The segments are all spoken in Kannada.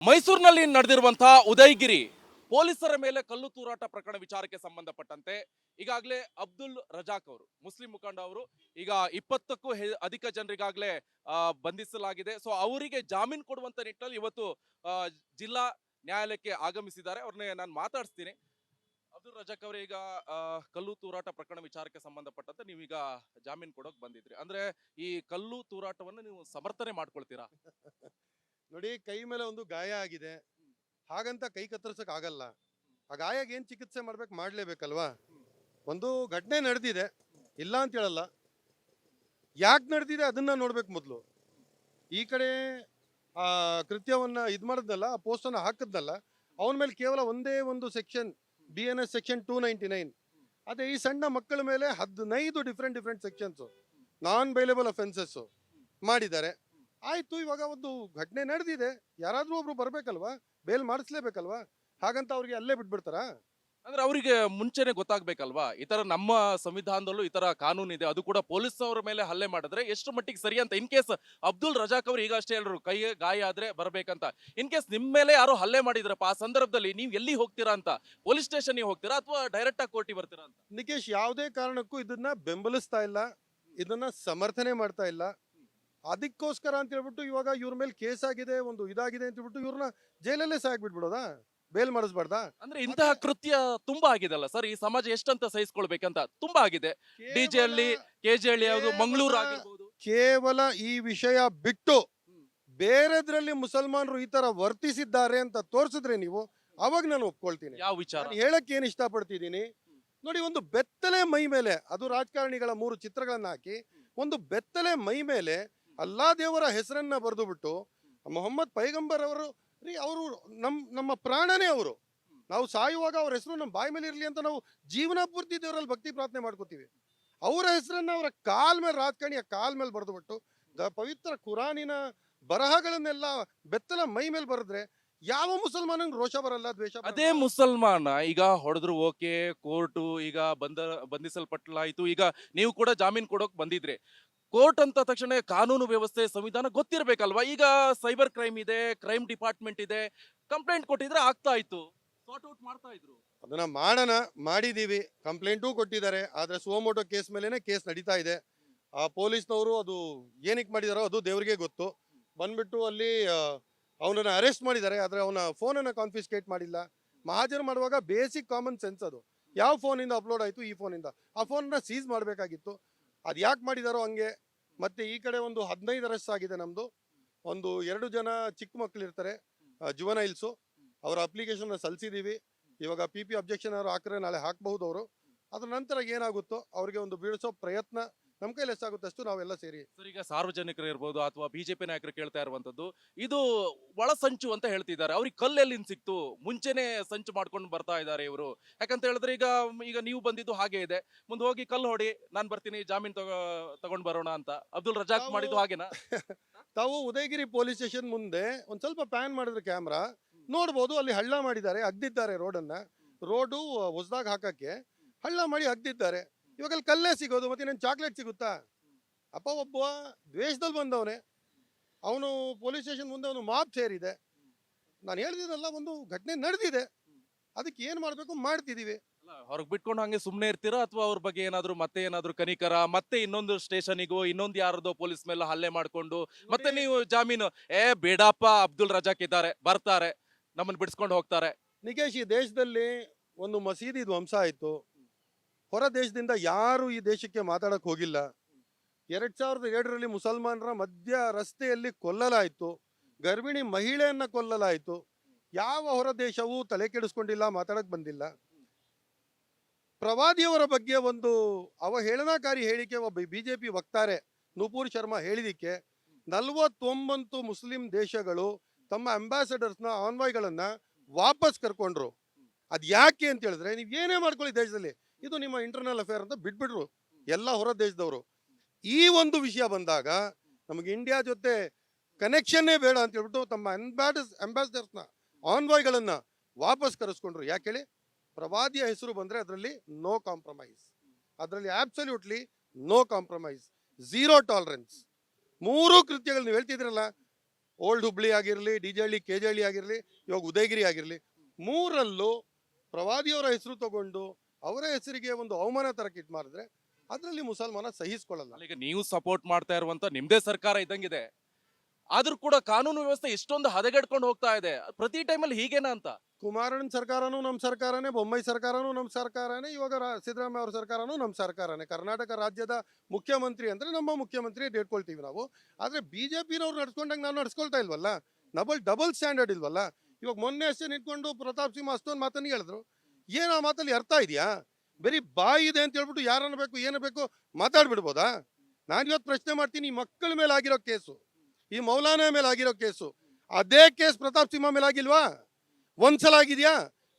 ಮೈಸೂರಿನಲ್ಲಿ ನಡೆದಿರುವಂತಹ ಉದಯಗಿರಿ ಪೊಲೀಸರ ಮೇಲೆ ಕಲ್ಲು ತೂರಾಟ ಪ್ರಕರಣ ವಿಚಾರಕ್ಕೆ ಸಂಬಂಧಪಟ್ಟಂತೆ ಈಗಾಗಲೇ ಅಬ್ದುಲ್ ರಜಾಕ್ ಅವರು ಮುಸ್ಲಿಂ ಮುಖಂಡ ಅವರು ಈಗ 20ಕ್ಕೂ ಅಧಿಕ ಜನರಿಗಾಗಲೇ ಬಂಧಿಸಲಾಗಿದೆ. ಸೊ ಅವರಿಗೆ ಜಾಮೀನು ಕೊಡುವಂತ ನಿಟ್ಟಿನಲ್ಲಿ ಇವತ್ತು ಆ, ಜಿಲ್ಲಾ ನ್ಯಾಯಾಲಯಕ್ಕೆ ಆಗಮಿಸಿದ್ದಾರೆ. ಅವ್ರನ್ನೇ ನಾನು ಮಾತಾಡಿಸ್ತೀನಿ. ಅಬ್ದುಲ್ ರಜಾಕ್ ಅವರೇ, ಈಗ ಕಲ್ಲು ತೂರಾಟ ಪ್ರಕರಣ ವಿಚಾರಕ್ಕೆ ಸಂಬಂಧಪಟ್ಟಂತೆ ನೀವೀಗ ಜಾಮೀನು ಕೊಡೋಕೆ ಬಂದಿದ್ರಿ. ಅಂದ್ರೆ ಈ ಕಲ್ಲು ತೂರಾಟವನ್ನು ನೀವು ಸಮರ್ಥನೆ ಮಾಡ್ಕೊಳ್ತೀರಾ? ನೋಡಿ, ಕೈ ಮೇಲೆ ಒಂದು ಗಾಯ ಆಗಿದೆ, ಹಾಗಂತ ಕೈ ಕತ್ತರಿಸಕ್ ಆಗಲ್ಲ. ಆ ಗಾಯಕ್ಕೆ ಏನ್ ಚಿಕಿತ್ಸೆ ಮಾಡ್ಲೇಬೇಕಲ್ವಾ. ಒಂದು ಘಟನೆ ನಡೆದಿದೆ, ಇಲ್ಲ ಅಂತ ಹೇಳಲ್ಲ. ಯಾಕೆ ನಡೆದಿದೆ ಅದನ್ನ ನೋಡ್ಬೇಕು ಮೊದಲು. ಈ ಕಡೆ ಆ ಕೃತ್ಯವನ್ನ ಇದ್ ಮಾಡಿದ್ನಲ್ಲ, ಆ ಪೋಸ್ಟ್ ಅನ್ನ ಹಾಕಿದ್ನಲ್ಲ, ಅವನ ಮೇಲೆ ಕೇವಲ ಒಂದೇ ಒಂದು ಸೆಕ್ಷನ್, BNS ಸೆಕ್ಷನ್ 299. ಅದೇ ಈ ಸಣ್ಣ ಮಕ್ಕಳ ಮೇಲೆ 15 ಡಿಫ್ರೆಂಟ್ ಸೆಕ್ಷನ್ಸ್, ನಾನ್ ಬೈಲೇಬಲ್ ಅಫೆನ್ಸಸ್ ಮಾಡಿದ್ದಾರೆ. ಆಯ್ತು, ಇವಾಗ ಒಂದು ಘಟನೆ ನಡೆದಿದೆ, ಯಾರಾದ್ರೂ ಒಬ್ರು ಬರ್ಬೇಕಲ್ವಾ, ಬೇಲ್ ಮಾಡಿಸ್ಲೇಬೇಕಲ್ವಾ. ಹಾಗಂತ ಅವ್ರಿಗೆ ಅಲ್ಲೇ ಬಿಟ್ಬಿಡ್ತಾರಾ? ಅಂದ್ರೆ ಅವರಿಗೆ ಮುಂಚೆನೆ ಗೊತ್ತಾಗ್ಬೇಕಲ್ವಾ, ಈ ತರ ನಮ್ಮ ಸಂವಿಧಾನದಲ್ಲೂ ಈ ತರ ಕಾನೂನು ಇದೆ, ಅದು ಕೂಡ ಪೊಲೀಸ್ ಅವರ ಮೇಲೆ ಹಲ್ಲೆ ಮಾಡಿದ್ರೆ ಎಷ್ಟು ಮಟ್ಟಿಗೆ ಸರಿ ಅಂತ. ಇನ್ ಕೇಸ್ ಅಬ್ದುಲ್ ರಜಾಕ್ ಅವರು ಈಗ ಅಷ್ಟೇ ಹೇಳಿದ್ರು ಕೈಗೆ ಗಾಯ ಆದ್ರೆ ಬರ್ಬೇಕಂತ. ಇನ್ ಕೇಸ್ ನಿಮ್ ಮೇಲೆ ಯಾರೋ ಹಲ್ಲೆ ಮಾಡಿದ್ರಪ್ಪ, ಆ ಸಂದರ್ಭದಲ್ಲಿ ನೀವು ಎಲ್ಲಿ ಹೋಗ್ತೀರಾ ಅಂತ? ಪೊಲೀಸ್ ಸ್ಟೇಷನ್ ಹೋಗ್ತೀರಾ ಅಥವಾ ಡೈರೆಕ್ಟ್ ಆಗಿ ಕೋರ್ಟಿಗೆ ಬರ್ತೀರಾ ಅಂತ? ನಿಕೇಶ್ ಯಾವುದೇ ಕಾರಣಕ್ಕೂ ಇದನ್ನ ಬೆಂಬಲಿಸ್ತಾ ಇಲ್ಲ, ಇದನ್ನ ಸಮರ್ಥನೆ ಮಾಡ್ತಾ ಇಲ್ಲ. ಅದಕ್ಕೋಸ್ಕರ ಅಂತ ಹೇಳ್ಬಿಟ್ಟು ಇವಾಗ ಇವ್ರ ಮೇಲೆ ಕೇಸ್ ಆಗಿದೆ, ಒಂದು ಇದಾಗಿದೆ ಅಂತ ಹೇಳ್ಬಿಟ್ಟು ಇವ್ರನ್ನ ಜೈಲಲ್ಲೇ ಸಾಕ್ಬಿಟ್ಬಿಡೋದಾ? ಬೇಲ್ ಮಾಡಿಸ್ಬಾರ್ದಾ? ಅಂದ್ರೆ ಇಂತಹ ಕೃತ್ಯ ತುಂಬಾ ಆಗಿದಲ್ಲ ಸರ್, ಈ ಸಮಾಜ ಎಷ್ಟಂತ ಸಹಿಸ್ಕೊಳ್ಬೇಕಂತ ತುಂಬಾ ಆಗಿದೆ. ಡಿಜೆ ಅಲ್ಲಿ, ಕೆಜೆ ಹಳ್ಳಿ, ಯಾವುದು ಮಂಗಳೂರು ಆಗಿರ್ಬೋದು. ಕೇವಲ ಈ ವಿಷಯ ಬಿಟ್ಟು ಬೇರೆದ್ರಲ್ಲಿ ಮುಸಲ್ಮಾನರು ಈ ತರ ವರ್ತಿಸಿದ್ದಾರೆ ಅಂತ ತೋರಿಸಿದ್ರೆ ನೀವು, ಅವಾಗ ನಾನು ಒಪ್ಕೊಳ್ತೀನಿ. ಯಾವ ವಿಚಾರ? ನಾನು ಹೇಳಕ್ಕೆ ಏನ್ ಇಷ್ಟಪಡ್ತಿದ್ದೀನಿ ನೋಡಿ, ಒಂದು ಬೆತ್ತಲೆ ಮೈ ಮೇಲೆ, ಅದು ರಾಜಕಾರಣಿಗಳ 3 ಚಿತ್ರಗಳನ್ನ ಹಾಕಿ ಒಂದು ಬೆತ್ತಲೆ ಮೈ ಮೇಲೆ ಅಲ್ಲಾ ದೇವರ ಹೆಸರನ್ನ ಬರೆದು ಬಿಟ್ಟು, ಮೊಹಮ್ಮದ್ ಪೈಗಂಬರ್ ಅವರು ಅವರು ನಮ್ಮ ಪ್ರಾಣನೇ ಅವರು. ನಾವು ಸಾಯುವಾಗ ಅವ್ರ ಹೆಸರು ನಮ್ಮ ಬಾಯಿ ಮೇಲೆ ಇರ್ಲಿ ಅಂತ ನಾವು ಜೀವನ ಪೂರ್ತಿ ದೇವರಲ್ಲಿ ಭಕ್ತಿ ಪ್ರಾರ್ಥನೆ ಮಾಡ್ಕೋತೀವಿ. ಅವರ ಹೆಸರನ್ನ ಅವರ ಕಾಲ್ ಮೇಲೆ, ರಾಜಕಾರಣಿಯ ಕಾಲ್ ಮೇಲೆ ಬರೆದು ಬಿಟ್ಟು ಪವಿತ್ರ ಕುರಾನಿನ ಬರಹಗಳನ್ನೆಲ್ಲ ಬೆತ್ತಲ ಮೈ ಮೇಲೆ ಬರೆದ್ರೆ ಯಾವ ಮುಸಲ್ಮಾನಂಗ್ ರೋಷ ಬರಲ್ಲ, ದ್ವೇಷ ಬರಲ್ಲ? ಅದೇ ಮುಸಲ್ಮಾನ ಈಗ ಹೊಡೆದ್ರು, ಓಕೆ, ಕೋರ್ಟು ಈಗ ಬಂಧಿಸಲ್ಪಟ್ಲಾಯ್ತು, ಈಗ ನೀವು ಕೂಡ ಜಾಮೀನು ಕೊಡೋಕ್ ಬಂದಿದ್ರಿ. ಕೋರ್ಟ್ ಅಂತ ತಕ್ಷಣ ಕಾನೂನು ವ್ಯವಸ್ಥೆ, ಸಂವಿಧಾನ ಗೊತ್ತಿರ್ಬೇಕಲ್ವಾ? ಈಗ ಸೈಬರ್ ಕ್ರೈಮ್ ಇದೆ, ಕ್ರೈಮ್ ಡಿಪಾರ್ಟ್ಮೆಂಟ್ ಇದೆ, ಕಂಪ್ಲೇಂಟ್ ಕೊಟ್ಟಿದ್ರೆ ಆಗ್ತಾ ಇತ್ತು, ಸಾರ್ಟ್ ಔಟ್ ಮಾಡ್ತಾ ಇದ್ರು. ಅದನ್ನ ಮಾಡಿದೀವಿ, ಕಂಪ್ಲೇಂಟು ಕೊಟ್ಟಿದ್ದಾರೆ. ಆದ್ರೆ ಸುಮೋಟೋ ಕೇಸ್ ಮೇಲೆನೆ ಕೇಸ್ ನಡೀತಾ ಇದೆ. ಆ ಪೊಲೀಸ್ನವರು ಅದು ಏನಕ್ಕೆ ಮಾಡಿದಾರೋ ಅದು ದೇವ್ರಿಗೆ ಗೊತ್ತು. ಬಂದ್ಬಿಟ್ಟು ಅಲ್ಲಿ ಅವನನ್ನ ಅರೆಸ್ಟ್ ಮಾಡಿದ್ದಾರೆ, ಆದ್ರೆ ಅವನ ಫೋನನ್ನ ಕಾನ್ಫಿಸ್ಕೇಟ್ ಮಾಡಿಲ್ಲ. ಮಹಾಜರ್ ಮಾಡುವಾಗ ಬೇಸಿಕ್ ಕಾಮನ್ ಸೆನ್ಸ್ ಅದು, ಯಾವ ಫೋನಿಂದ ಅಪ್ಲೋಡ್ ಆಯ್ತು, ಈ ಫೋನಿಂದ ಆ ಫೋನ್ನ ಸೀಸ್ ಮಾಡಬೇಕಾಗಿತ್ತು. ಅದು ಯಾಕೆ ಮಾಡಿದಾರೋ ಹಂಗೆ. ಮತ್ತೆ ಈ ಕಡೆ ಒಂದು 15 ಅರೆಸ್ಟ್ ಆಗಿದೆ ನಮ್ದು. ಒಂದು 2 ಜನ ಚಿಕ್ಕ ಮಕ್ಳು ಇರ್ತಾರೆ, ಜುವನೈಲ್ಸು, ಅವರ ಅಪ್ಲಿಕೇಶನ್ ಸಲ್ಲಿಸಿದೀವಿ. ಇವಾಗ PP ಅಬ್ಜೆಕ್ಷನ್ ಅವ್ರು ಹಾಕಿದ್ರೆ ನಾಳೆ ಹಾಕಬಹುದು ಅವರು. ಅದ್ರ ನಂತರ ಏನಾಗುತ್ತೋ ಅವ್ರಿಗೆ ಒಂದು ಬೀಳಿಸೋ ಪ್ರಯತ್ನ ನಮ್ಮ ಕೈಲಿ ಎಷ್ಟಾಗುತ್ತೆ ಅಷ್ಟು ನಾವೆಲ್ಲ ಸೇರಿ. ಸರ್, ಈಗ ಸಾರ್ವಜನಿಕರು ಇರ್ಬೋದು ಅಥವಾ ಬಿಜೆಪಿ ನಾಯಕರು ಕೇಳ್ತಾ ಇರುವಂತದ್ದು, ಇದು ಒಳ ಸಂಚು ಅಂತ ಹೇಳ್ತಿದ್ದಾರೆ. ಅವ್ರಿಗೆ ಕಲ್ಲೆಲ್ಲಿಂದ ಸಿಕ್ತು? ಮುಂಚೆನೆ ಸಂಚು ಮಾಡ್ಕೊಂಡು ಬರ್ತಾ ಇದ್ದಾರೆ ಇವರು. ಯಾಕಂತ ಹೇಳಿದ್ರೆ ಈಗ ಈಗ ನೀವು ಬಂದಿದ್ದು ಹಾಗೆ ಇದೆ, ಮುಂದೆ ಹೋಗಿ ಕಲ್ಲು ಹೊಡಿ, ನಾನ್ ಬರ್ತೀನಿ, ಜಾಮೀನ್ ತಗೊಂಡ್ ಬರೋಣ ಅಂತ. ಅಬ್ದುಲ್ ರಜಾಕ್ ಮಾಡಿದ್ದು ಹಾಗೇನಾ? ತಾವು ಉದಯಗಿರಿ ಪೊಲೀಸ್ ಸ್ಟೇಷನ್ ಮುಂದೆ ಒಂದ್ ಸ್ವಲ್ಪ ಪ್ಯಾನ್ ಮಾಡಿದ್ರೆ ಕ್ಯಾಮ್ರಾ ನೋಡ್ಬೋದು, ಅಲ್ಲಿ ಹಳ್ಳ ಮಾಡಿದ್ದಾರೆ, ಅಗ್ದಿದ್ದಾರೆ ರೋಡನ್ನ. ರೋಡು ಹೊಸದಾಗ ಹಾಕಕ್ಕೆ ಹಳ್ಳ ಮಾಡಿ ಅಗ್ದಿದ್ದಾರೆ. ಇವಾಗ ಅಲ್ಲಿ ಕಲ್ಲೇ ಸಿಗೋದು, ಮತ್ತೆ ಇನ್ನೇನು ಚಾಕ್ಲೇಟ್ ಸಿಗುತ್ತಾ? ಅಪ್ಪ ಒಬ್ಬ ದ್ವೇಷದಲ್ಲಿ ಬಂದವನೇ, ಅವನು ಪೊಲೀಸ್ ಸ್ಟೇಷನ್ ಮುಂದೆ ಅವನು ಮಾಪ್ ಸೇರಿದೆ. ನಾನು ಹೇಳ್ದಿದ್ದಲ್ಲ, ಒಂದು ಘಟನೆ ನಡೆದಿದೆ, ಅದಕ್ಕೆ ಏನ್ ಮಾಡ್ಬೇಕು ಮಾಡ್ತಿದೀವಿ. ಹೊರಗ್ ಬಿಟ್ಕೊಂಡು ಹಂಗೆ ಸುಮ್ನೆ ಇರ್ತೀರಾ ಅಥವಾ ಅವ್ರ ಬಗ್ಗೆ ಏನಾದ್ರು ಮತ್ತೆ ಏನಾದ್ರು ಕನಿಕರ, ಮತ್ತೆ ಇನ್ನೊಂದು ಸ್ಟೇಷನಿಗೂ ಇನ್ನೊಂದು ಯಾರದೋ ಪೊಲೀಸ್ ಮೇಲೆ ಹಲ್ಲೆ ಮಾಡ್ಕೊಂಡು ಮತ್ತೆ ನೀವು ಜಾಮೀನು? ಬೇಡಪ್ಪ, ಅಬ್ದುಲ್ ರಜಾಕ್ ಇದ್ದಾರೆ, ಬರ್ತಾರೆ, ನಮ್ಮನ್ನ ಬಿಡಿಸ್ಕೊಂಡು ಹೋಗ್ತಾರೆ. ನಿಕೇಶ್, ಈ ದೇಶದಲ್ಲಿ ಒಂದು ಮಸೀದಿ ಧ್ವಂಸ ಆಯ್ತು, ಹೊರ ದೇಶದಿಂದ ಯಾರು ಈ ದೇಶಕ್ಕೆ ಮಾತಾಡಕ್ ಹೋಗಿಲ್ಲ. 2007ರಲ್ಲಿ ಮುಸಲ್ಮಾನರ ಮಧ್ಯ ರಸ್ತೆಯಲ್ಲಿ ಕೊಲ್ಲಲಾಯ್ತು, ಗರ್ಭಿಣಿ ಮಹಿಳೆಯನ್ನ ಕೊಲ್ಲಲಾಯ್ತು. ಯಾವ ಹೊರ ದೇಶವೂ ತಲೆ ಕೆಡಿಸ್ಕೊಂಡಿಲ್ಲ, ಮಾತಾಡಕ್ ಬಂದಿಲ್ಲ. ಪ್ರವಾದಿಯವರ ಬಗ್ಗೆ ಒಂದು ಅವಹೇಳನಕಾರಿ ಹೇಳಿಕೆ ಒಬ್ಬ BJP ವಕ್ತಾರೆ ನೂಪುರ್ ಶರ್ಮಾ ಹೇಳಿದಿಕ್ಕೆ 49 ಮುಸ್ಲಿಂ ದೇಶಗಳು ತಮ್ಮ ಅಂಬಾಸಡರ್ಸ್ನ, ಆನ್ವಾಯ್ಗಳನ್ನ ವಾಪಸ್ ಕರ್ಕೊಂಡ್ರು. ಅದ್ ಯಾಕೆ ಅಂತ ಹೇಳಿದ್ರೆ, ನೀವು ಏನೇ ಮಾಡ್ಕೊಳ್ಳಿ ದೇಶದಲ್ಲಿ, ಇದು ನಿಮ್ಮ ಇಂಟರ್ನಲ್ ಅಫೇರ್ ಅಂತ ಬಿಟ್ಬಿಟ್ರು ಎಲ್ಲ ಹೊರ ದೇಶದವರು. ಈ ಒಂದು ವಿಷಯ ಬಂದಾಗ ನಮಗೆ ಇಂಡಿಯಾ ಜೊತೆ ಕನೆಕ್ಷನ್ನೇ ಬೇಡ ಅಂತ ಹೇಳ್ಬಿಟ್ಟು ತಮ್ಮ ಅಂಬಾಸಿಡರ್ಸ್ನ, ಆನ್ವಾಯ್ಗಳನ್ನ ವಾಪಸ್ ಕರೆಸ್ಕೊಂಡ್ರು. ಯಾಕೆ ಹೇಳಿ? ಪ್ರವಾದಿಯ ಹೆಸರು ಬಂದ್ರೆ ಅದರಲ್ಲಿ ನೋ ಕಾಂಪ್ರಮೈಸ್, ಅದರಲ್ಲಿ absolutely no compromise, zero tolerance. 3 ಕೃತ್ಯಗಳು ನೀವು ಹೇಳ್ತಿದ್ರಲ್ಲ, ಓಲ್ಡ್ ಹುಬ್ಳಿ ಆಗಿರಲಿ, ಡಿಜಹಳ್ಳಿ, ಕೆಜಹಳ್ಳಿ ಆಗಿರಲಿ, ಇವಾಗ ಉದಯಗಿರಿ ಆಗಿರಲಿ, ಮೂರಲ್ಲೂ ಪ್ರವಾದಿಯವರ ಹೆಸರು ತಗೊಂಡು ಅವರ ಹೆಸರಿಗೆ ಒಂದು ಅವಮಾನ ತರ ಕಿಟ್ ಮಾಡಿದ್ರೆ ಅದರಲ್ಲಿ ಮುಸಲ್ಮಾನ ಸಹಿಸ್ಕೊಳ್ಳಲ್ಲ. ಈಗ ನೀವು ಸಪೋರ್ಟ್ ಮಾಡ್ತಾ ಇರುವಂತ ನಿಮ್ದೇ ಸರ್ಕಾರ ಇದ್ದಂಗಿದೆ, ಆದ್ರೂ ಕೂಡ ಕಾನೂನು ವ್ಯವಸ್ಥೆ ಎಷ್ಟೊಂದು ಹದಗೆಡ್ಕೊಂಡು ಹೋಗ್ತಾ ಇದೆ. ಪ್ರತಿ ಟೈಮಲ್ಲಿ ಹೀಗೇನಾ ಅಂತ. ಕುಮಾರಣ್ಣನ ಸರ್ಕಾರನೂ ನಮ್ಮ ಸರ್ಕಾರನೇ, ಬೊಮ್ಮಾಯಿ ಸರ್ಕಾರನೂ ನಮ್ಮ ಸರ್ಕಾರನೇ, ಇವಾಗ ಸಿದ್ದರಾಮಯ್ಯ ಅವ್ರ ಸರ್ಕಾರನೂ ನಮ್ಮ ಸರ್ಕಾರನೇ. ಕರ್ನಾಟಕ ರಾಜ್ಯದ ಮುಖ್ಯಮಂತ್ರಿ ಅಂದ್ರೆ ನಮ್ಮ ಮುಖ್ಯಮಂತ್ರಿ ಇಟ್ಕೊಳ್ತೀವಿ ನಾವು. ಆದ್ರೆ ಬಿಜೆಪಿನವ್ರು ನಡ್ಸ್ಕೊಂಡಂಗೆ ನಾವು ನಡ್ಸ್ಕೊಳ್ತಾ ಇಲ್ವಲ್ಲ, ಡಬಲ್ ಸ್ಟ್ಯಾಂಡರ್ಡ್ ಇಲ್ವಲ್ಲ. ಇವಾಗ ಮೊನ್ನೆ ಅಷ್ಟೇ ನಿಂತ್ಕೊಂಡು ಪ್ರತಾಪ್ ಸಿಂಹ ಅಷ್ಟೊಂದು ಮಾತನ್ನು ಹೇಳಿದ್ರು. ಏನು ಆ ಮಾತಲ್ಲಿ ಅರ್ಥ ಇದೆಯಾ? ಬರೀ ಬಾಯಿ ಇದೆ ಅಂತ ಹೇಳ್ಬಿಟ್ಟು ಯಾರನ್ನ ಬೇಕು ಏನು ಬೇಕು ಮಾತಾಡ್ಬಿಡ್ಬೋದಾ? ನಾನು ಇವತ್ತು ಪ್ರಶ್ನೆ ಮಾಡ್ತೀನಿ, ಈ ಮಕ್ಕಳ ಮೇಲೆ ಆಗಿರೋ ಕೇಸು, ಈ ಮೌಲಾನ ಮೇಲೆ ಆಗಿರೋ ಕೇಸು, ಅದೇ ಕೇಸ್ ಪ್ರತಾಪ್ ಸಿಂಹ ಮೇಲೆ ಆಗಿಲ್ವಾ? ಒಂದ್ಸಲ ಆಗಿದ್ಯಾ?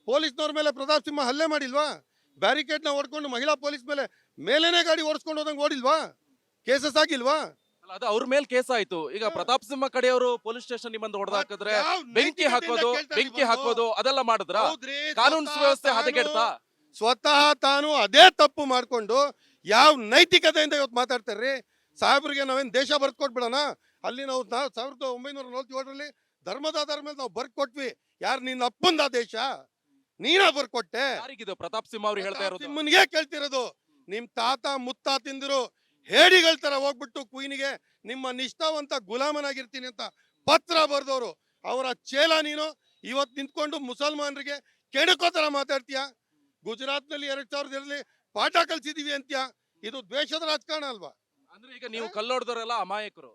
ಪೊಲೀಸ್ನವ್ರ ಮೇಲೆ ಪ್ರತಾಪ್ ಸಿಂಹ ಹಲ್ಲೆ ಮಾಡಿಲ್ವಾ? ಬ್ಯಾರಿಕೇಡ್ ನ ಓಡ್ಕೊಂಡು ಮಹಿಳಾ ಪೊಲೀಸ್ ಮೇಲೆ ಮೇಲೇನೆ ಗಾಡಿ ಓಡಿಸ್ಕೊಂಡು ಹೋದಂಗೆ ಓಡಿಲ್ವಾ? ಕೇಸಸ್ ಆಗಿಲ್ವಾ? ಅಲ್ಲ, ಅದು ಅವ್ರ ಮೇಲೆ ಕೇಸ್ ಆಯ್ತು. ಈಗ ಪ್ರತಾಪ್ ಸಿಂಹ ಕಡೆಯವರು ಪೊಲೀಸ್ ಸ್ಟೇಷನ್ ನಿಮ್ಮಂದು ಹೊಡೆದಾಕಿದ್ರೆ ಬೆಂಕಿ ಹಾಕೋದು ಅದೆಲ್ಲ ಮಾಡಿದ್ರ? ಕಾನೂನು ಸುವ್ಯವಸ್ಥೆ ಹದಗೆಡ್ತಾ? ಸ್ವತಃ ತಾನು ಅದೇ ತಪ್ಪು ಮಾಡ್ಕೊಂಡು ಯಾವ ನೈತಿಕತೆಯಿಂದ ಇವತ್ತು ಮಾತಾಡ್ತಾರ್ರಿ? ಸಾಹೇಬ್ರಿಗೆ ನಾವೇನ್ ದೇಶ ಬರ್ಕೊಟ್ಬಿಡೋಣ? ಅಲ್ಲಿ ನಾವು 1947ರಲ್ಲಿ ಧರ್ಮದ ಆಧಾರ ಮೇಲೆ ನಾವು ಬರ್ಕೊಟ್ವಿ. ಯಾರು ನಿನ್ನ ಅಪ್ಪಂದ ದೇಶ? ನೀನ ಬರ್ಕೊಟ್ಟೆ? ಯಾರಿಗಿದು ಪ್ರತಾಪ್ ಸಿಂಹ ಅವ್ರು ಹೇಳ್ತಾ ಇರೋದು? ನಿಮ್ಮನ್ಗೆ ಕೇಳ್ತಿರೋದು. ನಿಮ್ ತಾತ ಮುತ್ತಾತಿಂದಿರು ಹೇಡಿಗಳ ತರ ಹೋಗ್ಬಿಟ್ಟು ಕುಯ್ನಿಗೆ ನಿಮ್ಮ ನಿಷ್ಠಾವಂತ ಗುಲಾಮನಾಗಿರ್ತೀನಿ ಅಂತ ಪತ್ರ ಬರ್ದವ್ರು, ಅವರ ಚೇಲ ನೀನು. ಇವತ್ತು ನಿಂತ್ಕೊಂಡು ಮುಸಲ್ಮಾನರಿಗೆ ಕೆಣಕೋ ತರ ಮಾತಾಡ್ತೀಯ. ಗುಜರಾತ್ನಲ್ಲಿ 2000 ಪಾಠ ಕಲ್ಸಿದೀವಿ ಅಂತ್ಯ. ಇದು ದ್ವೇಷದ ರಾಜಕಾರಣ ಅಲ್ವಾ? ಅಂದ್ರೆ ಈಗ ನೀವು ಕಲ್ಲೊಡ್ದವರೆಲ್ಲ ಅಮಾಯಕರು.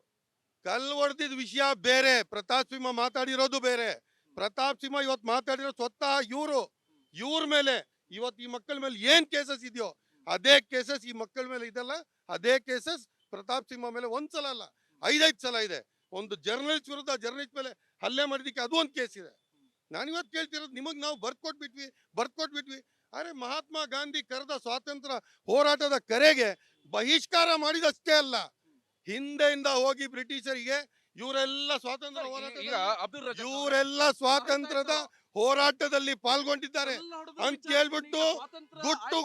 ಕಲ್ಲು ಹೊಡೆದಿದ್ ವಿಷಯ ಬೇರೆ, ಪ್ರತಾಪ್ ಸಿಂಹ ಮಾತಾಡಿರೋದು ಬೇರೆ. ಪ್ರತಾಪ್ ಸಿಂಹ ಇವತ್ತು ಮಾತಾಡಿರೋ ಸ್ವತಃ ಇವ್ರ ಮೇಲೆ, ಇವತ್ತು ಈ ಮಕ್ಕಳ ಮೇಲೆ ಏನ್ ಕೇಸಸ್ ಇದೆಯೋ ಅದೇ ಕೇಸಸ್ ಈ ಮಕ್ಕಳ ಮೇಲೆ ಇದೆಲ್ಲ, ಅದೇ ಕೇಸಸ್ ಪ್ರತಾಪ್ ಸಿಂಹ ಮೇಲೆ ಒಂದ್ಸಲ ಅಲ್ಲ 5 ಸಲ ಇದೆ. ಒಂದು ಜರ್ನಲಿಸ್ಟ್ ವಿರುದ್ಧ ಜರ್ನಲಿಸ್ಟ್ ಮೇಲೆ ಹಲ್ಲೆ ಮಾಡಿದಕ್ಕೆ ಅದು ಒಂದು ಕೇಸ್ ಇದೆ. ನಾನು ಇವತ್ತು ಕೇಳ್ತಿರೋದು, ನಿಮಗ್ ನಾವು ಬರ್ಕೊಟ್ಬಿಟ್ವಿ. ಅರೆ ಮಹಾತ್ಮ ಗಾಂಧಿ ಕರೆದ ಸ್ವಾತಂತ್ರ್ಯ ಹೋರಾಟದ ಕರೆಗೆ ಬಹಿಷ್ಕಾರ ಮಾಡಿದಷ್ಟೇ ಅಲ್ಲ, ಹಿಂದೆಯಿಂದ ಹೋಗಿ ಬ್ರಿಟಿಷರಿಗೆ ಇವರೆಲ್ಲ ಸ್ವಾತಂತ್ರ್ಯ ಸ್ವಾತಂತ್ರ್ಯದ ಹೋರಾಟದಲ್ಲಿ ಪಾಲ್ಗೊಂಡಿದ್ದಾರೆ ಅಂತ ಹೇಳ್ಬಿಟ್ಟು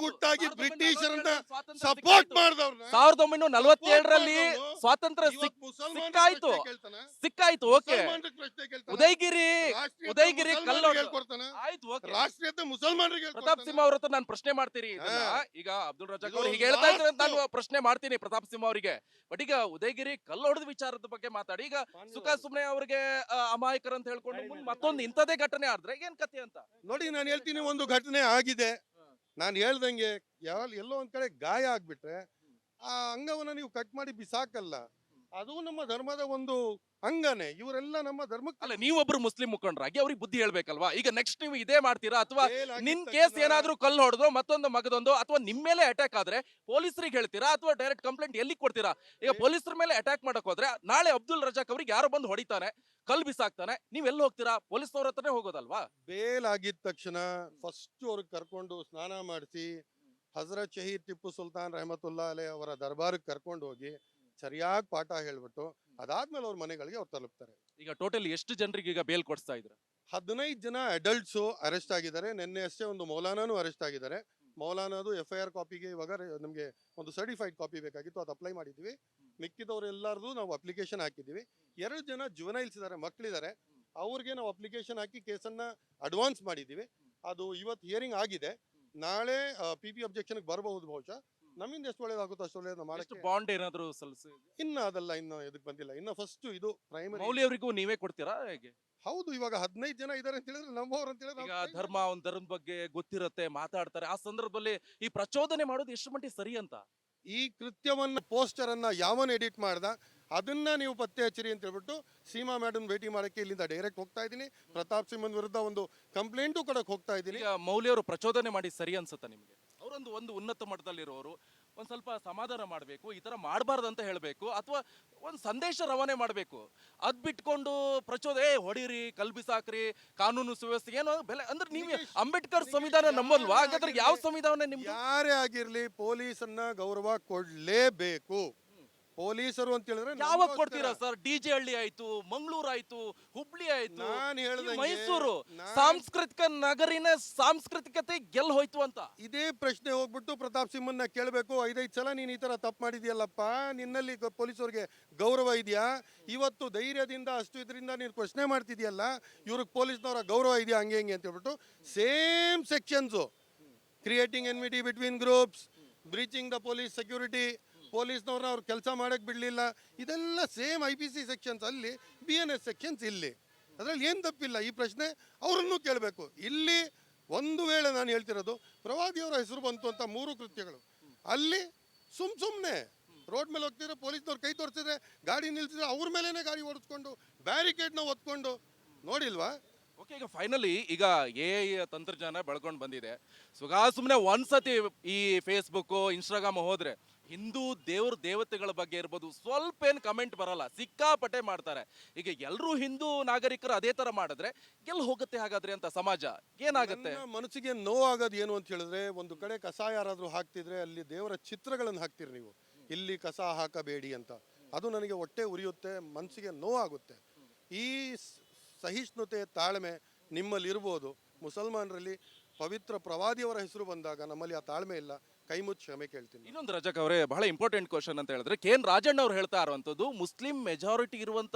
ಗುಟ್ಟಾಗಿ ಬ್ರಿಟಿಷರನ್ನ ಸಪೋರ್ಟ್ ಮಾಡಿದವ್ರನ್ನ 1947ರಲ್ಲಿ ಸ್ವಾತಂತ್ರ್ಯ ಸಿಕ್ಕಾಯ್ತು. ಓಕೆ, ಉದಯಗಿರಿ ಆಯ್ತು. ರಾಷ್ಟ್ರೀಯತೆ ಮುಸಲ್ಮಾನರಿಗೆ ಪ್ರತಾಪ್ ಸಿಂಹ ಅವ್ರ ಹತ್ರ ನಾನು ಪ್ರಶ್ನೆ ಮಾಡ್ತೀರಿ. ಈಗ ಅಬ್ದುಲ್ ರಜಾಕ್ ಅವ್ರು ಹೀಗೆ ಹೇಳ್ತಾ ಇದ್ರೆ ನಾನು ಪ್ರಶ್ನೆ ಮಾಡ್ತೀನಿ ಪ್ರತಾಪ್ ಸಿಂಹ ಅವರಿಗೆ. ಬಟ್ ಈಗ ಉದಯಗಿರಿ ಕಲ್ಲು ಹೊಡೆದ ವಿಚಾರದ ಬಗ್ಗೆ ಮಾತಾಡಿ. ಈಗ ಸುಮ್ನೆ ಅವ್ರಿಗೆ ಅಮಾಯಕರ ಅಂತ ಹೇಳ್ಕೊಂಡು ಮತ್ತೊಂದು ಇಂಥದೇ ಘಟನೆ ಆದ್ರೆ ಏನ್ ಕತೆ ಅಂತ ನೋಡಿ. ನಾನು ಹೇಳ್ತೀನಿ, ಒಂದು ಘಟನೆ ಆಗಿದೆ. ನಾನು ಹೇಳ್ದಂಗೆ ಎಲ್ಲೋ ಒಂದ್ ಕಡೆ ಗಾಯ ಆಗ್ಬಿಟ್ರೆ ಆ ಅಂಗವನ್ನ ನೀವು ಕಟ್ ಮಾಡಿ ಬಿಸಾಕಲ್ಲ. ಅದು ನಮ್ಮ ಧರ್ಮದ ಒಂದು ಅಂಗನೇ. ಇವರೆಲ್ಲ ನಮ್ಮ ಧರ್ಮಕ್ಕೆ. ಅಲ್ಲ, ನೀವೊಬ್ರು ಮುಸ್ಲಿಂ ಮುಖಂಡರಾಗಿ ಅವ್ರಿಗೆ ಬುದ್ಧಿ ಹೇಳ್ಬೇಕಲ್ವಾ? ಈಗ ನೆಕ್ಸ್ಟ್ ನೀವು ಇದೇ ಮಾಡ್ತೀರಾ, ಅಥವಾ ನಿನ್ ಕೇಸ್ ಏನಾದ್ರೂ ಕಲ್ಲು ಹೊಡೆದು ಮತ್ತೊಂದು ಮಗದೊಂದು ಅಥವಾ ನಿಮ್ ಮೇಲೆ ಅಟ್ಯಾಕ್ ಆದ್ರೆ ಪೊಲೀಸರಿಗೆ ಹೇಳ್ತೀರಾ ಅಥವಾ ಡೈರೆಕ್ಟ್ ಕಂಪ್ಲೇಂಟ್ ಎಲ್ಲಿ ಕೊಡ್ತೀರಾ? ಈಗ ಪೊಲೀಸರ ಮೇಲೆ ಅಟ್ಯಾಕ್ ಮಾಡಕ್ ಹೋದ್ರೆ ನಾಳೆ ಅಬ್ದುಲ್ ರಜಾಕ್ ಅವ್ರಿಗೆ ಯಾರೋ ಬಂದು ಹೊಡಿತಾನೆ, ಕಲ್ ಬಿಸಾಕ್ತಾನೆ, ನೀವ್ ಎಲ್ಲಿ ಹೋಗ್ತೀರಾ? ಪೊಲೀಸ್ನವ್ರ ಹತ್ರನೇ ಹೋಗೋದಲ್ವಾ? ಬೇಲ್ ಆಗಿದ ತಕ್ಷಣ ಫಸ್ಟ್ ಅವ್ರಿಗೆ ಕರ್ಕೊಂಡು ಸ್ನಾನ ಮಾಡಿಸಿ ಹಜರತ್ ಶಹೀದ್ ಟಿಪ್ಪು ಸುಲ್ತಾನ್ ರಹಮತುಲ್ಲಾ ಅಲೈ ಅವರ ದರ್ಬಾರ್ಗೆ ಕರ್ಕೊಂಡು ಹೋಗಿ ಸರಿಯಾಗಿ ಪಾಠ ಹೇಳ್ಬಿಟ್ಟು ಅದಾದ್ಮೇಲೆ ಅವ್ರ ಮನೆಗಳಿಗೆ ಅವ್ರು ತಲುಪ್ತಾರೆ. ಈಗ ಟೋಟಲ್ ಎಷ್ಟು ಜನರಿಗೆ ಈಗ ಬೇಲ್ ಕೊಡ್ಸ್ತಾ ಇದ್ರ? 15 ಜನ ಅಡಲ್ಟ್ಸು ಅರೆಸ್ಟ್ ಆಗಿದ್ದಾರೆ. ನಿನ್ನೆ ಅಷ್ಟೇ ಒಂದು ಮೌಲಾನಾನು ಅರೆಸ್ಟ್ ಆಗಿದ್ದಾರೆ. ಮೌಲಾನಾದು FIR ಕಾಪಿಗೆ ಇವಾಗ ನಮಗೆ ಒಂದು ಸರ್ಟಿಫೈಡ್ ಕಾಪಿ ಬೇಕಾಗಿತ್ತು, ಅದು ಅಪ್ಲೈ ಮಾಡಿದ್ವಿ. ಮಿಕ್ಕಿದವ್ರು ಎಲ್ಲರದು ನಾವು ಅಪ್ಲಿಕೇಶನ್ ಹಾಕಿದ್ವಿ. 2 ಜನ ಜುವೆನೈಲ್ಸ್ ಇದ್ದಾರೆ, ಮಕ್ಕಳಿದ್ದಾರೆ. ಅವ್ರಿಗೆ ನಾವು ಅಪ್ಲಿಕೇಶನ್ ಹಾಕಿ ಕೇಸನ್ನ ಅಡ್ವಾನ್ಸ್ ಮಾಡಿದ್ದೀವಿ. ಅದು ಇವತ್ತು ಹಿಯರಿಂಗ್ ಆಗಿದೆ. ನಾಳೆ PP ಅಬ್ಜೆಕ್ಷನ್ ಬರಬಹುದು. ಬಹುಶಃ ನಮ್ಮಿಂದ ಎಷ್ಟು ಒಳ್ಳೇದಾಗುತ್ತೋ ಅಷ್ಟು ಒಳ್ಳೇದು ಮಾಡಕ್ಕೆ. ಬಾಂಡ್ ಏನಾದ್ರು ಸಲ್ಲಿಸಿ? ಅದೆಲ್ಲ ಇನ್ನು ಎದಕ್ ಬಂದಿಲ್ಲ. ಇನ್ನು ಫಸ್ಟ್ ಇದು ಪ್ರೈಮರಿ. ಮೌಲ್ಯವರಿಗೂ ನೀವೇ ಕೊಡ್ತೀರಾ ಹೇಗೆ? ಹೌದು, ಇವಾಗ 15 ಜನ ಇದಾರೆ ಅಂತ ಹೇಳಿದ್ರೆ ನಮ್ಮವ್ರು ಅಂತ ಹೇಳಿದ್ರೆ ಈಗ ಒಂದ್ ಧರ್ಮದ ಬಗ್ಗೆ ಗೊತ್ತಿರತ್ತೆ, ಮಾತಾಡ್ತಾರೆ. ಆ ಸಂದರ್ಭದಲ್ಲಿ ಈ ಪ್ರಚೋದನೆ ಮಾಡೋದು ಎಷ್ಟು ಮಟ್ಟಿಗೆ ಸರಿ ಅಂತ? ಈ ಕೃತ್ಯವನ್ನ ಪೋಸ್ಟರ್ ಅನ್ನ ಯಾವನ್ ಎಡಿಟ್ ಮಾಡ್ದ ಅದನ್ನ ನೀವು ಪತ್ತೆ ಹಚ್ಚಿರಿ ಅಂತ ಹೇಳ್ಬಿಟ್ಟು ಸೀಮಾ ಮೇಡಮ್ ಭೇಟಿ ಮಾಡಕ್ಕೆ ಇಲ್ಲಿಂದ ಡೈರೆಕ್ಟ್ ಹೋಗ್ತಾ ಇದ್ದೀನಿ. ಪ್ರತಾಪ್ ಸಿಂಹನ್ ವಿರುದ್ಧ ಒಂದು ಕಂಪ್ಲೇಂಟು ಕೊಡಕ್ ಹೋಗ್ತಾ ಇದ್ದೀನಿ. ಈಗ ಮೌಲ್ಯವರು ಪ್ರಚೋದನೆ ಮಾಡಿ ಸರಿ ಅನ್ಸುತ್ತಾ ನಿಮ್ಗೆ? ಅವರೊಂದು ಉನ್ನತ ಮಟ್ಟದಲ್ಲಿರೋರು ಒಂದ್ ಸ್ವಲ್ಪ ಸಮಾಧಾನ ಮಾಡ್ಬೇಕು, ಈ ತರ ಮಾಡಬಾರ್ದು ಅಂತ ಹೇಳ್ಬೇಕು, ಅಥವಾ ಒಂದ್ ಸಂದೇಶ ರವಾನೆ ಮಾಡ್ಬೇಕು. ಅದ್ ಬಿಟ್ಕೊಂಡು ಹೊಡೀರಿ, ಕಲ್ ಬಿಸಾಕ್ರಿ, ಕಾನೂನು ಸುವ್ಯವಸ್ಥೆ ಏನೋ ಬೆಲೆ ಅಂದ್ರೆ ನೀವು ಅಂಬೇಡ್ಕರ್ ಸಂವಿಧಾನ ನಂಬಲ್ವಾ? ಹಾಗಾದ್ರೆ ಯಾವ ಸಂವಿಧಾನ ನಿಮ್ಗೆ? ಯಾರೇ ಆಗಿರ್ಲಿ ಪೊಲೀಸನ್ನ ಗೌರವ ಕೊಡ್ಲೇಬೇಕು. ಪೊಲೀಸರು ಅಂತ ಹೇಳಿದ್ರೆ ಯಾವಾಗ ಕೊಡ್ತೀರಾ ಸರ್? ಡಿಜೆ ಹಳ್ಳಿ ಆಯ್ತು, ಮಂಗಳೂರು ಆಯ್ತು, ಹುಬ್ಳಿ ಆಯ್ತು, ನಾನ್ ಈ ಹೇಳ್ದಂಗೆ ಮೈಸೂರು ಸಾಂಸ್ಕೃತಿಕ ನಗರಿನ ಸಾಂಸ್ಕೃತಿಕತೆ ಗೆಲ್ ಹೋಯ್ತು ಅಂತ. ಇದೇ ಪ್ರಶ್ನೆ ಹೋಗ್ಬಿಟ್ಟು ಪ್ರತಾಪ್ ಸಿಂಹನ್ನ ಕೇಳಬೇಕು. 5-5 ಸಲ ನೀನು ಈ ತರ ತಪ್ಪು ಮಾಡಿದ್ಯಲ್ಲಪ್ಪ, ನಿನ್ನಲ್ಲಿ ಪೊಲೀಸರಿಗೆ ಗೌರವ ಇದೆಯಾ? ಇವತ್ತು ಧೈರ್ಯದಿಂದ ಅಷ್ಟು ಇದರಿಂದ ನೀನು ಪ್ರಶ್ನೆ ಮಾಡ್ತಿದ್ಯಲ್ಲ, ಇವ್ರಿಗೆ ಪೊಲೀಸ್ನವರ ಗೌರವ ಇದೆಯಾ? ಹಂಗೆ ಹಿಂಗೆ ಅಂತ ಹೇಳ್ಬಿಟ್ಟು same sections, creating enmity between groups, breaching the police security, ಪೊಲೀಸ್ನವ್ರನ್ನ ಅವ್ರು ಕೆಲಸ ಮಾಡಕ್ಕೆ ಬಿಡಲಿಲ್ಲ, ಇದೆಲ್ಲ ಸೇಮ್ IPC ಸೆಕ್ಷನ್ಸ್ ಅಲ್ಲಿ, BNS ಸೆಕ್ಷನ್ಸ್ ಇಲ್ಲಿ. ಅದರಲ್ಲಿ ಏನು ತಪ್ಪಿಲ್ಲ. ಈ ಪ್ರಶ್ನೆ ಅವರನ್ನು ಕೇಳಬೇಕು. ಇಲ್ಲಿ ಒಂದು ವೇಳೆ ನಾನು ಹೇಳ್ತಿರೋದು, ಪ್ರವಾದಿಯವರ ಹೆಸರು ಬಂತು ಅಂತ 3 ಕೃತ್ಯಗಳು, ಅಲ್ಲಿ ಸುಮ್ಮನೆ ರೋಡ್ ಮೇಲೆ ಹೋಗ್ತಿದ್ರೆ ಪೊಲೀಸ್ನವ್ರು ಕೈ ತೋರಿಸಿದ್ರೆ, ಗಾಡಿ ನಿಲ್ಸಿದ್ರೆ ಅವ್ರ ಮೇಲೇನೆ ಗಾಡಿ ಓಡಿಸ್ಕೊಂಡು ಬ್ಯಾರಿಕೇಡ್ನ ಒತ್ಕೊಂಡು ನೋಡಿಲ್ವಾ? ಓಕೆ, ಈಗ ಫೈನಲಿ ಈಗ AI ತಂತ್ರಜ್ಞಾನ ಬೆಳ್ಕೊಂಡು ಬಂದಿದೆ. ಸುಮ್ಮನೆ ಒಂದ್ಸತಿ ಈ ಫೇಸ್ಬುಕ್ ಇನ್ಸ್ಟಾಗ್ರಾಮ್ ಹೋದ್ರೆ ಹಿಂದೂ ದೇವತೆಗಳ ಬಗ್ಗೆ ಇರ್ಬೋದು, ಸ್ವಲ್ಪ ಏನು ಕಮೆಂಟ್ ಬರಲ್ಲ, ಸಿಕ್ಕಾಪಟ್ಟೆ ಮಾಡ್ತಾರೆ. ಈಗ ಎಲ್ಲರೂ ಹಿಂದೂ ನಾಗರಿಕರು ಅದೇ ತರ ಮಾಡಿದ್ರೆ ಎಲ್ಲಿ ಹೋಗುತ್ತೆ ಹಾಗಾದ್ರೆ ಅಂತ ಸಮಾಜ? ಏನಾಗುತ್ತೆ? ನನ್ನ ಮನಸ್ಸಿಗೆ ನೋವಾಗೋದು ಏನು ಅಂತ ಹೇಳಿದ್ರೆ, ಒಂದು ಕಡೆ ಕಸ ಯಾರಾದರೂ ಹಾಕ್ತಿದ್ರೆ ಅಲ್ಲಿ ದೇವರ ಚಿತ್ರಗಳನ್ನು ಹಾಕ್ತೀರಿ ನೀವು, ಇಲ್ಲಿ ಕಸ ಹಾಕಬೇಡಿ ಅಂತ. ಅದು ನನಗೆ ಹೊಟ್ಟೆ ಉರಿಯುತ್ತೆ, ಮನಸ್ಸಿಗೆ ನೋವಾಗುತ್ತೆ. ಈ ಸಹಿಷ್ಣುತೆ ತಾಳ್ಮೆ ನಿಮ್ಮಲ್ಲಿ ಇರ್ಬೋದು. ಮುಸಲ್ಮಾನರಲ್ಲಿ ಪವಿತ್ರ ಪ್ರವಾದಿಯವರ ಹೆಸರು ಬಂದಾಗ ನಮ್ಮಲ್ಲಿ ಆ ತಾಳ್ಮೆ ಇಲ್ಲ. ಕೈ ಮುಚ್ಚಿ ಕ್ಷಮೆ ಕೇಳ್ತೀನಿ. ಇನ್ನೊಂದು ರಜಕ್ ಅವರೇ, ಬಹಳ ಇಂಪಾರ್ಟೆಂಟ್ ಕ್ವಶನ್ ಅಂತ ಹೇಳಿದ್ರೆ, KN ರಾಜಣ್ಣ ಅವ್ರು ಹೇಳ್ತಾ ಇರುವಂತದ್ದು, ಮುಸ್ಲಿಂ ಮೆಜಾರಿಟಿ ಇರುವಂತ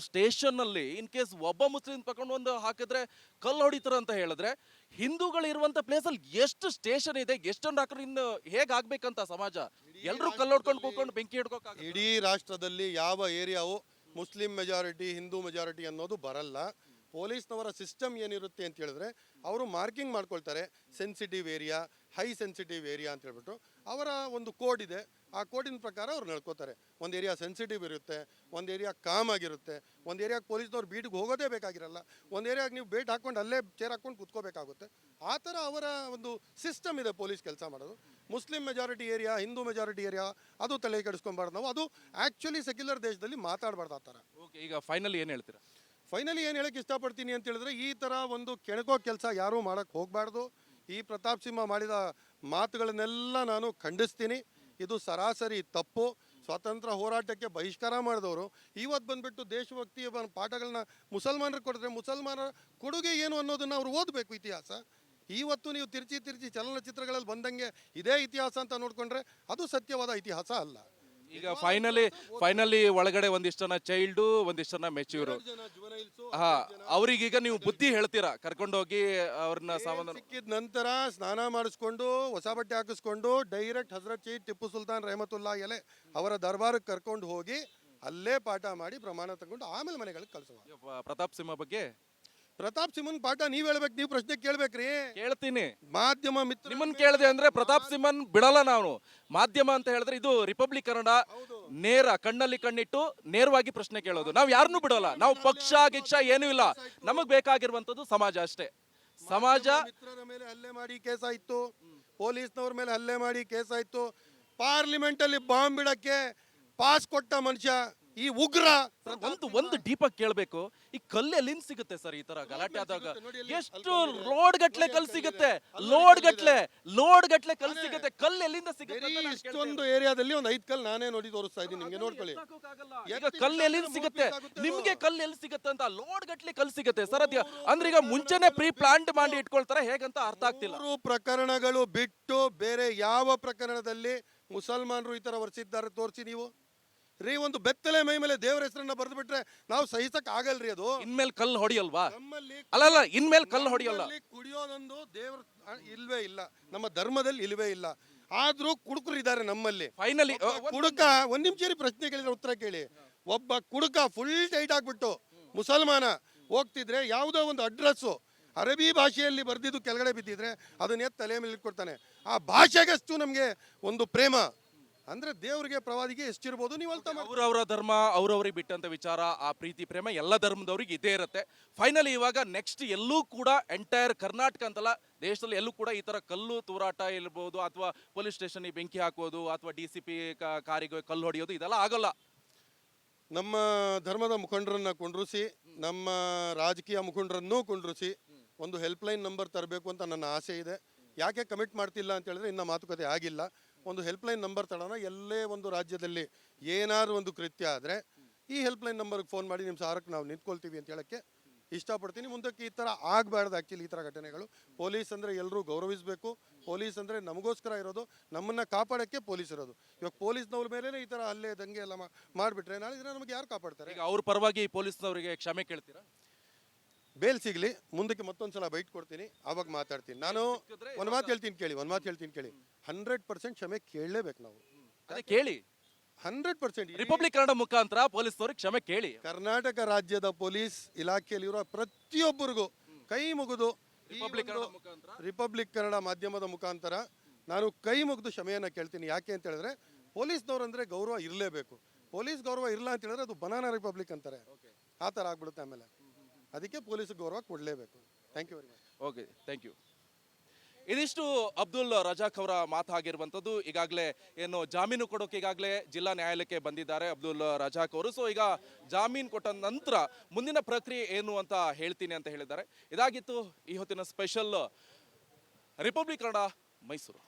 ಸ್ಟೇಷನ್ ಅಲ್ಲಿ ಇನ್ ಕೇಸ್ ಒಬ್ಬ ಮುಸ್ಲಿಂ ತಗೊಂಡು ಒಂದು ಹಾಕಿದ್ರೆ ಕಲ್ಲು ಹೊಡಿತಾರೆ ಅಂತ ಹೇಳಿದ್ರೆ, ಹಿಂದೂಗಳು ಇರುವಂತ ಪ್ಲೇಸ್ ಅಲ್ಲಿ ಎಷ್ಟು ಸ್ಟೇಷನ್ ಇದೆ, ಎಷ್ಟೊಂದು ಹಾಕಿದ್ರೆ ಇನ್ನು ಹೇಗಾಗ್ಬೇಕಂತ ಸಮಾಜ? ಎಲ್ಲರೂ ಕಲ್ಲು ಹೊಡ್ಕೊಂಡು ಕೂತ್ಕೊಂಡು ಬೆಂಕಿ ಹಿಡ್ಕೋಕ್ ಇಡೀ ರಾಷ್ಟ್ರದಲ್ಲಿ ಯಾವ ಏರಿಯಾವು ಮುಸ್ಲಿಂ ಮೆಜಾರಿಟಿ ಹಿಂದೂ ಮೆಜಾರಿಟಿ ಅನ್ನೋದು ಬರಲ್ಲ. ಪೊಲೀಸ್ನವರ ಸಿಸ್ಟಮ್ ಏನಿರುತ್ತೆ ಅಂತ ಹೇಳಿದ್ರೆ, ಅವರು ಮಾರ್ಕಿಂಗ್ ಮಾಡ್ಕೊಳ್ತಾರೆ, sensitive area, high sensitive area ಅಂತ ಹೇಳ್ಬಿಟ್ಟು ಅವರ ಒಂದು ಕೋಡ್ ಇದೆ. ಆ ಕೋಡಿನ ಪ್ರಕಾರ ಅವ್ರು ನಡ್ಕೋತಾರೆ. ಒಂದು ಏರಿಯಾ ಸೆನ್ಸಿಟಿವ್ ಇರುತ್ತೆ, ಒಂದು ಏರಿಯಾ ಕಾಮ್ ಆಗಿರುತ್ತೆ, ಒಂದು ಏರಿಯಾಗೆ ಪೊಲೀಸ್ನವ್ರು ಬೀಟಿಗೆ ಹೋಗೋದೇ ಬೇಕಾಗಿರಲ್ಲ, ಒಂದು ಏರಿಯಾಗೆ ನೀವು ಬೇಟ್ ಹಾಕ್ಕೊಂಡು ಅಲ್ಲೇ ಚೇರ್ ಹಾಕ್ಕೊಂಡು ಕೂತ್ಕೋಬೇಕಾಗುತ್ತೆ. ಆ ಥರ ಅವರ ಒಂದು ಸಿಸ್ಟಮ್ ಇದೆ ಪೊಲೀಸ್ ಕೆಲಸ ಮಾಡೋದು. Muslim majority area, Hindu majority area ಅದು ತಲೆ ಕೆಡಿಸ್ಕೊಬಾರ್ದು ನಾವು. ಅದು ಆ್ಯಕ್ಚುಲಿ ಸೆಕ್ಯುಲರ್ ದೇಶದಲ್ಲಿ ಮಾತಾಡಬಾರ್ದು ಆ ಥರ. ಓಕೆ, ಈಗ ಫೈನಲಿ ಏನು ಹೇಳ್ತೀರಾ? ಫೈನಲಿ ಏನು ಹೇಳಕ್ಕೆ ಇಷ್ಟಪಡ್ತೀನಿ ಅಂತ ಹೇಳಿದ್ರೆ, ಈ ಥರ ಒಂದು ಕೆಣಕೋ ಕೆಲಸ ಯಾರೂ ಮಾಡೋಕ್ಕೆ ಹೋಗಬಾರ್ದು. ಈ ಪ್ರತಾಪ್ ಸಿಂಹ ಮಾಡಿದ ಮಾತುಗಳನ್ನೆಲ್ಲ ನಾನು ಖಂಡಿಸ್ತೀನಿ. ಇದು ಸರಾಸರಿ ತಪ್ಪು. ಸ್ವಾತಂತ್ರ್ಯ ಹೋರಾಟಕ್ಕೆ ಬಹಿಷ್ಕಾರ ಮಾಡಿದವರು ಇವತ್ತು ಬಂದುಬಿಟ್ಟು ದೇಶಭಕ್ತಿಯ ಪಾಠಗಳನ್ನ ಮುಸಲ್ಮಾನರಿಗೆ ಕೊಡಿದ್ರೆ ಮುಸಲ್ಮಾನರ ಕೊಡುಗೆ ಏನು ಅನ್ನೋದನ್ನು ಅವ್ರು ಓದಬೇಕು ಇತಿಹಾಸ. ಇವತ್ತು ನೀವು ತಿರ್ಚಿ ಚಲನಚಿತ್ರಗಳಲ್ಲಿ ಬಂದಂಗೆ ಇದೇ ಇತಿಹಾಸ ಅಂತ ನೋಡಿಕೊಂಡ್ರೆ ಅದು ಸತ್ಯವಾದ ಇತಿಹಾಸ ಅಲ್ಲ. ಈಗ ಫೈನಲಿ ಒಳಗಡೆ ಒಂದಿಷ್ಟು ಜನ ಚೈಲ್ಡು, ಒಂದಿಷ್ಟು ಜನ ಮೆಚ್ಯೂರು, ಅವ್ರಿಗೀಗ ನೀವು ಬುದ್ಧಿ ಹೇಳ್ತೀರಾ? ಕರ್ಕೊಂಡೋಗಿ ಅವ್ರನ್ನ ಸಾಮಾನ್ಯ ಸಿಕ್ಕಿದ ನಂತರ ಸ್ನಾನ ಮಾಡಿಸ್ಕೊಂಡು ಹೊಸ ಬಟ್ಟೆ ಹಾಕಿಸ್ಕೊಂಡು ಡೈರೆಕ್ಟ್ ಹಜರತ್ ಶಹೀದ್ ಟಿಪ್ಪು ಸುಲ್ತಾನ್ ರೆಹಮತುಲ್ಲಾ ಎಲೆ ಅವರ ದರ್ಬಾರಕ್ಕೆ ಕರ್ಕೊಂಡು ಹೋಗಿ ಅಲ್ಲೇ ಪಾಠ ಮಾಡಿ ಪ್ರಮಾಣ ತಗೊಂಡು ಆಮೇಲೆ ಮನೆಗಳಿಗೆ ಕಳಿಸುವ. ಪ್ರತಾಪ್ ಸಿಂಹ ಬಗ್ಗೆ ಪ್ರತಾಪ್ ಸಿಂಹನ್ ಪಾಠ ನೀವ್ ಹೇಳ್ಬೇಕು, ನೀವು ಪ್ರಶ್ನೆ ಕೇಳ್ಬೇಕ್ರಿ. ಕೇಳ್ತೀನಿ. ಮಾಧ್ಯಮ ಮಿತ್ರ ನಿಮ್ಮನ್ ಕೇಳಿದೆ ಅಂದ್ರೆ ಪ್ರತಾಪ್ ಸಿಂಹನ್ ಬಿಡಲ್ಲ ನಾವು. ಮಾಧ್ಯಮ ಅಂತ ಹೇಳಿದ್ರೆ ಇದು ರಿಪಬ್ಲಿಕ್ ಕನ್ನಡ, ನೇರ ಕಣ್ಣಲ್ಲಿ ಕಣ್ಣಿಟ್ಟು ನೇರವಾಗಿ ಪ್ರಶ್ನೆ ಕೇಳೋದು. ನಾವು ಯಾರನ್ನೂ ಬಿಡಲ್ಲ. ನಾವು ಪಕ್ಷ ಗಿಕ್ಷ ಏನೂ ಇಲ್ಲ. ನಮಗ್ ಬೇಕಾಗಿರುವಂತದ್ದು ಸಮಾಜ ಅಷ್ಟೇ. ಸಮಾಜ. ಮಿತ್ರರ ಮೇಲೆ ಹಲ್ಲೆ ಮಾಡಿ ಕೇಸ್ ಆಯ್ತು, ಪೊಲೀಸ್ನವ್ರ ಮೇಲೆ ಹಲ್ಲೆ ಮಾಡಿ ಕೇಸ್ ಆಯ್ತು, ಪಾರ್ಲಿಮೆಂಟ್ ಅಲ್ಲಿ ಬಾಂಬ್ ಬಿಡಕ್ಕೆ ಪಾಸ್ ಕೊಟ್ಟ ಮನುಷ್ಯ ಈ ಉಗ್ರ. ಒಂದು ಡೀಪ್ ಆಗಿ ಕೇಳಬೇಕು, ಈ ಕಲ್ಲು ಎಲ್ಲಿಂದ ಸಿಗುತ್ತೆ ಸರ್? ಈ ತರ ಗಲಾಟೆ ಆದಾಗ ಎಷ್ಟು ಲೋಡ್ ಗಟ್ಲೆ ಕಲ್ ಸಿಗುತ್ತೆ, ಲೋಡ್ ಗಟ್ಲೆ ಕಲ್ ಸಿಗುತ್ತೆ. ಕಲ್ಲು ಎಲ್ಲಿಂದ ಸಿಗುತ್ತೆ? ಇಷ್ಟೊಂದು ಏರಿಯಾದಲ್ಲಿ ಒಂದು 5 ಕಲ್ಲು ನಾನೇ ನೋಡಿ ತೋರಿಸ್ತಾ ಇದ್ದೀನಿ ನಿಮ್ಗೆ, ನೋಡ್ಕೊಳ್ಳಿ. ಈಗ ಕಲ್ಲು ಎಲ್ಲಿಂದ ಸಿಗುತ್ತೆ ನಿಮ್ಗೆ? ಕಲ್ಲು ಎಲ್ಲಿ ಸಿಗುತ್ತೆ ಅಂತ ಲೋಡ್ ಗಟ್ಲೆ ಕಲ್ ಸಿಗುತ್ತೆ ಸರ್. ಅದ್ಯ ಅಂದ್ರೆ ಈಗ ಮುಂಚೆನೆ ಪ್ರೀ ಪ್ಲಾಂಟ್ ಮಾಡಿ ಇಟ್ಕೊಳ್ತಾರೆ, ಹೇಗಂತ ಅರ್ಥ ಆಗ್ತಿಲ್ಲ. ಪ್ರಕರಣಗಳು ಬಿಟ್ಟು ಬೇರೆ ಯಾವ ಪ್ರಕರಣದಲ್ಲಿ ಮುಸಲ್ಮಾನರು ಈ ತರ ವರ್ತಿಸಿದ್ದಾರೆ ತೋರಿಸಿ ನೀವು ರೀ. ಒಂದು ಬೆತ್ತಲೆ ಮೈ ಮೇಲೆ ದೇವರ ಹೆಸರನ್ನ ಬರೆದು ಬಿಟ್ರೆ ನಾವು ಸಹಿಸಕ್ ಆಗಲ್ರಿ. ಅದು ಇನ್ಮೇಲೆ ಕಲ್ಲು ಹೊಡಿಯಲ್ವಾ? ನಮ್ಮಲ್ಲಿ ಅಲ್ಲ ಇನ್ಮೇಲೆ ಕಲ್ಲು ಹೊಡಿಯಲ್ಲ. ಕುಡಿಯೋದೊಂದು ದೇವ್ರ ಇಲ್ವೇ ಇಲ್ಲ, ನಮ್ಮ ಧರ್ಮದಲ್ಲಿ ಇಲ್ವೇ ಇಲ್ಲ. ಆದ್ರೂ ಕುಡುಕರು ಇದ್ದಾರೆ ನಮ್ಮಲ್ಲಿ. ಫೈನಲಿ ಕುಡುಕ ಒಂದ್ ನಿಮಿಷ ಪ್ರಶ್ನೆ ಕೇಳಿದ್ರೆ ಉತ್ತರ ಕೇಳಿ. ಒಬ್ಬ ಕುಡುಕ ಫುಲ್ ಟೈಟ್ ಆಗ್ಬಿಟ್ಟು ಮುಸಲ್ಮಾನ ಹೋಗ್ತಿದ್ರೆ ಯಾವುದೋ ಒಂದು ಅಡ್ರೆಸ್ಸು ಅರಬಿ ಭಾಷೆಯಲ್ಲಿ ಬರ್ದಿದ್ದು ಕೆಳಗಡೆ ಬಿದ್ದಿದ್ರೆ ಅದನ್ನೇ ತಲೆ ಮೇಲೆ ಇಟ್ಕೊಡ್ತಾನೆ. ಆ ಭಾಷೆಗಷ್ಟು ನಮ್ಗೆ ಒಂದು ಪ್ರೇಮ ಅಂದ್ರೆ ದೇವರಿಗೆ ಪ್ರವಾದಿಗೆ ಎಷ್ಟಿರ್ಬೋದು ನೀವು ಅಲ್ತ ಮಾಡಿ. ಅವರವರ ಧರ್ಮ ಅವ್ರವ್ರಿಗೆ ಬಿಟ್ಟಂತ ವಿಚಾರ, ಆ ಪ್ರೀತಿ ಪ್ರೇಮ ಎಲ್ಲ ಧರ್ಮದವ್ರಿಗೆ ಇದೇ ಇರುತ್ತೆ. ಫೈನಲಿ ಇವಾಗ ನೆಕ್ಸ್ಟ್ ಎಲ್ಲೂ ಕೂಡ ಎಂಟೈರ್ ಕರ್ನಾಟಕ ಅಂತಲ್ಲ, ದೇಶದಲ್ಲಿ ಎಲ್ಲೂ ಕೂಡ ಈ ತರ ಕಲ್ಲು ತೂರಾಟ ಇರ್ಬೋದು, ಅಥವಾ ಪೊಲೀಸ್ ಸ್ಟೇಷನ್ ಬೆಂಕಿ ಹಾಕೋದು, ಅಥವಾ DCP ಕಾರಿಗೆ ಕಲ್ಲು ಹೊಡೆಯೋದು, ಇದೆಲ್ಲ ಆಗಲ್ಲ. ನಮ್ಮ ಧರ್ಮದ ಮುಖಂಡರನ್ನ ಕೊಂಡ್ರಿಸಿ, ನಮ್ಮ ರಾಜಕೀಯ ಮುಖಂಡರನ್ನೂ ಕೊಂಡ್ರಿಸಿ ಒಂದು ಹೆಲ್ಪ್ಲೈನ್ ನಂಬರ್ ತರಬೇಕು ಅಂತ ನನ್ನ ಆಸೆ ಇದೆ. ಯಾಕೆ ಕಮಿಟ್ ಮಾಡ್ತಿಲ್ಲ ಅಂತ ಹೇಳಿದ್ರೆ ಇನ್ನ ಮಾತುಕತೆ ಆಗಿಲ್ಲ. ಒಂದು ಹೆಲ್ಪ್ಲೈನ್ ನಂಬರ್ ತಡೋಣ. ಎಲ್ಲೇ ಒಂದು ರಾಜ್ಯದಲ್ಲಿ ಏನಾದ್ರು ಒಂದು ಕೃತ್ಯ ಆದರೆ ಈ ಹೆಲ್ಪ್ಲೈನ್ ನಂಬರ್ಗೆ ಫೋನ್ ಮಾಡಿ ನಿಮ್ಮ ಸಹಾರಕ್ಕೆ ನಾವು ನಿಂತ್ಕೊಳ್ತೀವಿ ಅಂತ ಹೇಳೋಕ್ಕೆ ಇಷ್ಟಪಡ್ತೀನಿ. ಮುಂದಕ್ಕೆ ಈ ಥರ ಆಗಬಾರ್ದು. ಆ್ಯಕ್ಚುಲಿ ಈ ಥರ ಘಟನೆಗಳು, ಪೊಲೀಸ್ ಅಂದರೆ ಎಲ್ಲರೂ ಗೌರವಿಸಬೇಕು. ಪೊಲೀಸ್ ಅಂದರೆ ನಮಗೋಸ್ಕರ ಇರೋದು, ನಮ್ಮನ್ನು ಕಾಪಾಡೋಕ್ಕೆ ಪೊಲೀಸ್ ಇರೋದು. ಇವಾಗ ಪೊಲೀಸ್ನವ್ರ ಮೇಲೆ ಈ ಥರ ಹಲ್ಲೆ ದಂಗೆ ಎಲ್ಲ ಮಾಡಿಬಿಟ್ರೆ ನಾಳೆ ದಿನ ನಮಗೆ ಯಾರು ಕಾಪಾಡ್ತಾರೆ? ಈಗ ಅವ್ರ ಪರವಾಗಿ ಪೊಲೀಸ್ನವರಿಗೆ ಕ್ಷಮೆ ಕೇಳ್ತೀರಾ? ಬೇಲ್ ಸಿಗಲಿ, ಮುಂದಕ್ಕೆ ಮತ್ತೊಂದ್ಸಲ ಬೈಟ್ ಕೊಡ್ತೀನಿ, ಆವಾಗ ಮಾತಾಡ್ತೀನಿ. ನಾನು ಒಂದು ಮಾತು ಹೇಳ್ತೀನಿ ಕೇಳಿ, 100% ಕ್ಷಮೆ ಕೇಳಲೇಬೇಕು ನಾವು. ಅದೇ ಕೇಳಿ, 100% ರಿಪಬ್ಲಿಕ್ ಕನ್ನಡ ಮುಖಾಂತರ ಪೊಲೀಸ್ನವ್ರಿಗೆ ಕ್ಷಮೆ ಕೇಳಿ. ಕರ್ನಾಟಕ ರಾಜ್ಯದ ಪೊಲೀಸ್ ಇಲಾಖೆಯಲ್ಲಿರೋ ಪ್ರತಿಯೊಬ್ಬರಿಗೂ ಕೈ ಮುಗಿದು ರಿಪಬ್ಲಿಕ್ ಕನ್ನಡ ಮಾಧ್ಯಮದ ಮುಖಾಂತರ ನಾನು ಕೈ ಮುಗಿದು ಕ್ಷಮೆಯನ್ನು ಕೇಳ್ತೀನಿ. ಯಾಕೆ ಅಂತ ಹೇಳಿದ್ರೆ ಪೊಲೀಸ್ನವ್ರಂದ್ರೆ ಗೌರವ ಇರಲೇಬೇಕು. ಪೊಲೀಸ್ ಗೌರವ ಇಲ್ಲ ಅಂತ ಹೇಳಿದ್ರೆ ಅದು ಬನಾನಾ ರಿಪಬ್ಲಿಕ್ ಅಂತಾರೆ, ಆ ಥರ ಆಗ್ಬಿಡುತ್ತೆ. ಆಮೇಲೆ ಅದಕ್ಕೆ ಪೊಲೀಸ್ ಗೌರವ ಕೊಡಲೇಬೇಕು. Thank you very much. Okay, thank you. ಇದಿಷ್ಟು ಅಬ್ದುಲ್ ರಜಾಕ್ ಅವರ ಮಾತಾಗಿರುವಂಥದ್ದು. ಈಗಾಗಲೇ ಏನು ಜಾಮೀನು ಕೊಡೋಕೆ ಈಗಾಗಲೇ ಜಿಲ್ಲಾ ನ್ಯಾಯಾಲಯಕ್ಕೆ ಬಂದಿದ್ದಾರೆ ಅಬ್ದುಲ್ ರಜಾಕ್ ಅವರು. ಸೊ ಈಗ ಜಾಮೀನು ಕೊಟ್ಟ ನಂತರ ಮುಂದಿನ ಪ್ರಕ್ರಿಯೆ ಏನು ಅಂತ ಹೇಳ್ತೀನಿ ಅಂತ ಹೇಳಿದ್ದಾರೆ. ಇದಾಗಿತ್ತು ಈ ಹೊತ್ತಿನ ಸ್ಪೆಷಲ್ ರಿಪಬ್ಲಿಕ್ ಕನ್ನಡ ಮೈಸೂರು.